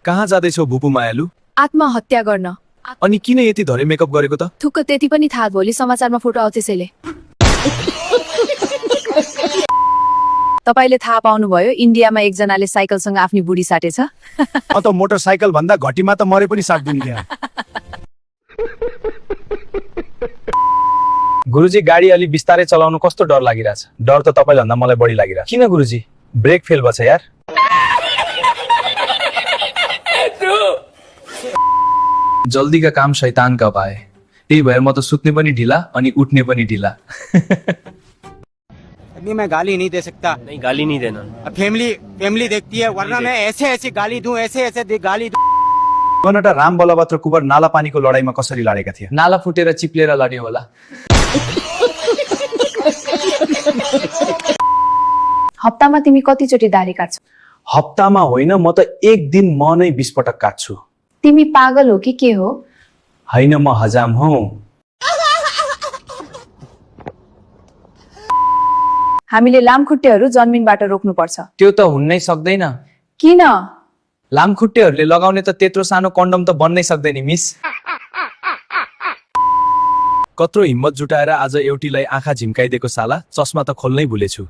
कहाँ जाँदैछौ भुपु मायालु? आत्महत्या गर्न। अनि किन यति धरे मेकअप गरेको त? थुक्क त्यति पनि थाहा भोलि समाचारमा फोटो आउँछ त्यसैले। तपाईले थाहा पाउनुभयो इन्डियामा एकजनाले साइकलसँग आफ्नी बुढी साटेछ। म त मोटरसाइकल भन्दा घटीमा त मरे पनि साट्दिन क्या। गुरुजी गाडी अलि बिस्तारै चलाउनु कस्तो डर लागिरहेछ? डर त तपाईले भन्दा मलाई बढी लागिरहेछ। किन गुरुजी? ब्रेक फेल भछ यार। जल्दी का काम शैतान का पाए। त्यही भएर म त सुत्ने पनि ढिला अनि उठ्ने पनि ढिला। अभी मैं गाली नहीं दे सकता। नहीं गाली नहीं देना। फैमिली देखती है वरना मैं ऐसे गाली दूं ऐसे गाली दूं। कनटा राम बलभद्र कुवर नाला पानीको लडाईमा कसरी लडेका थिए? नाला फुटेर चिप्लेर लड्यो होला। हप्तामा तिमी कतिचोटि दाह्री काट्छौ? हप्तामा होइन, म त एक दिन म नै 20 पटक काट्छु। तिमी पागल हो कि के हो? होइन, म हजाम हौ। हामीले लामखुट्टेहरू जन्मिनबाट रोक्नुपर्छ। त्यो त हुनै सक्दैन। किन? लामखुट्टेहरूले लगाउने त त्यत्रो सानो कन्डम त बन्नै सक्दैन मिस। कत्रो हिम्मत जुटाएर आज एउटीलाई आँखा झिम्काइदिएको साला। चस्मा त खोल्नै भुलेछु।